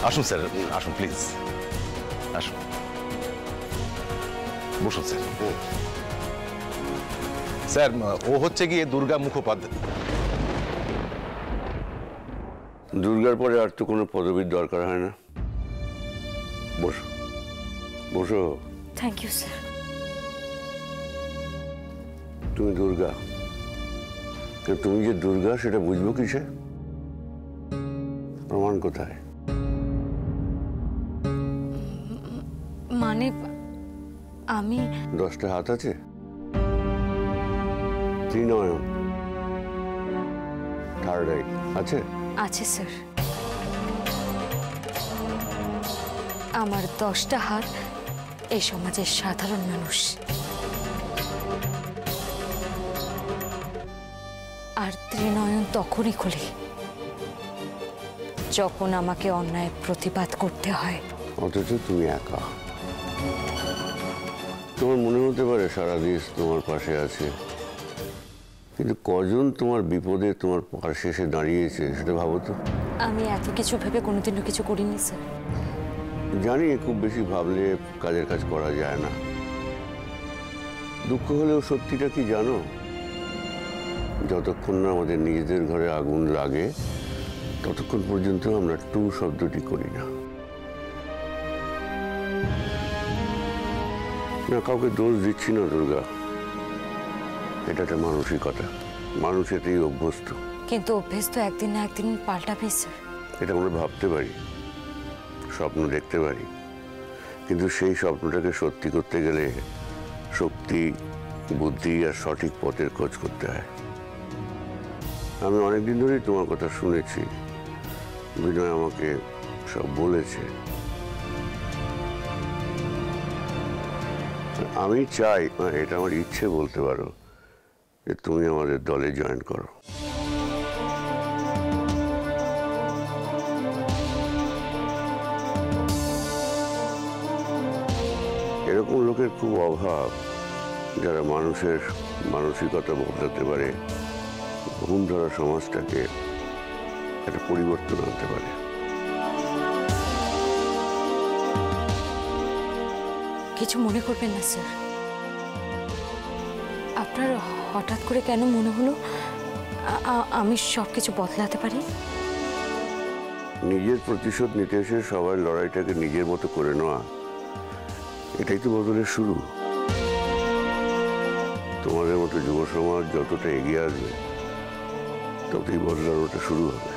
আসুন স্যার, আসুন প্লিজ, আসুন, বসুন স্যার। স্যার, ও হচ্ছে গিয়ে দুর্গা মুখোপাধ্যায়। দুর্গার পরে আর তো কোনো পদবীর দরকার হয় না। বসো বসো। Thank you sir. তুমি দুর্গা, তুমি যে দুর্গা সেটা বুঝবো কিসে? প্রমাণ কোথায়? মানে আমি 10টা হাত আছে, ত্রিনয়ন, থার্ড আই আছে? আছে স্যার। আমার 10টা হাত এই সমাজের সাধারণ মানুষ, আর ত্রিনয়ন তখনই খুলি যখন আমাকে অন্যায় প্রতিবাদ করতে হয়। অথচ তুমি একা। তোমার মনে হতে পারে সারা দেশ তোমার পাশে আছে, কিন্তু কজন তোমার বিপদে তোমার পাশে এসে দাঁড়িয়েছে সেটা ভাবো তো। আমি এত কিছু ভেবে কোনোদিনও কিছু করিনি স্যার। জানি খুব বেশি ভাবলে কাজের কাজ করা যায় না। দুঃখ হলেও সত্যিটা কি জানো? যতক্ষণ না আমাদের নিজেদের ঘরে আগুন লাগে ততক্ষণ পর্যন্ত আমরা টু শব্দটি করি না। না, কাউকে দোষ দিচ্ছি না দুর্গা, এটা একটা মানসিকতা, মানুষ এতেই অভ্যস্ত। কিন্তু অভ্যেস তো একদিন না একদিন পাল্টাবে স্যার। এটা আমরা ভাবতে পারি, স্বপ্ন দেখতে পারি, কিন্তু সেই স্বপ্নটাকে সত্যি করতে গেলে শক্তি, বুদ্ধি আর সঠিক পথের খোঁজ করতে হয়। আমি অনেকদিন ধরেই তোমার কথা শুনেছি, বিনয় আমাকে সব বলেছে। আমি চাই, এটা আমার ইচ্ছে বলতে পারো, যে তুমি আমাদের দলে জয়েন করো। এরকম লোকের খুব অভাব, যারা মানুষের মানসিকতা বদলাতে পারে, ঘুম ধরা সমাজটাকে একটা পরিবর্তন আনতে পারে। কিছু মনে করবেন না স্যার, আপনার হঠাৎ করে কেন মনে হলো আমি সবকিছু বদলাতে পারি? নিজের প্রতিশোধ নিতে এসে সবার লড়াইটাকে নিজের মতো করে নেওয়া, এটাই তো বদলের শুরু। তোমাদের মতো যুব সমাজ যতটা এগিয়ে আসবে ততই বদলানোটা শুরু হবে।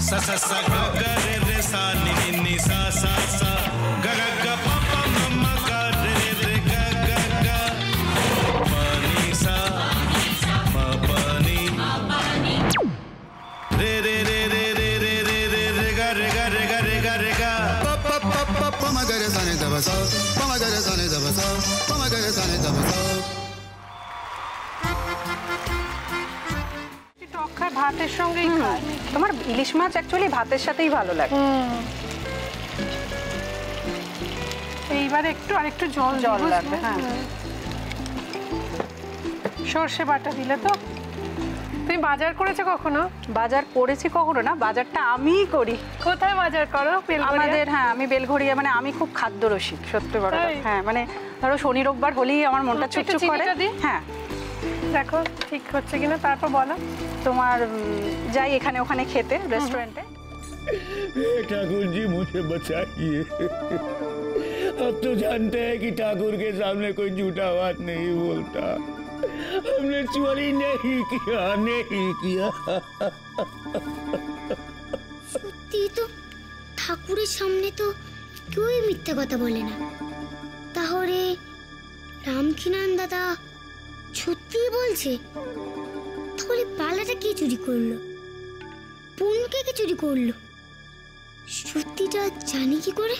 sa sa sa ga ga re re sa ni ni ni sa sa sa ga ga ga pa pa mama ga re re ga ga ga pa ni sa ma pa ni re re re re re re re re re ga re ga re ga re ga re ga pa pa pa pa pa ma ga re sa ni da ba sa pa ma ga re sa ni da ba sa pa ma ga re sa ni da ba sa ভাতের সঙ্গেই খায়। তোমার ইলিশ মাছ actually ভাতের সাথেই ভালো লাগে। এইবার একটু আরেকটু জল লাগবে। হ্যাঁ, সর্ষে বাটা দিলে তো। তুমি বাজার করেছো কখনো? বাজার করেছি কখনো না, বাজারটা আমিই করি। কোথায় বাজার করো? আমাদের, হ্যাঁ, আমি বেলঘড়িয়া, মানে আমি খুব খাদ্য রসিক, সত্যি বড়। হ্যাঁ, মানে ধরো শনি রোববার হলেই আমার মনটা চুপচুপ করে। হ্যাঁ, দেখো ঠিক হচ্ছে কিনা, তারপর বলো। তোমার যাই এখানে ওখানে খেতে रेस्टोरेंटे। ठाकुर जी मुझे बचाइए, अब तो जानते हैं कि ठाकुर के सामने कोई झूठा बात नहीं बोलता। हमने चोरी नहीं किया। সত্যি তো, ঠাকুরের সামনে তো কেউই মিথ্যা কথা বলে না। তাহলে রামকিনান দাদা সত্যিই বলছে? তাহলে পালাটা কে চুরি করলো? পুনকে কে চুরি করলো? সত্যিটা জানি কি করে?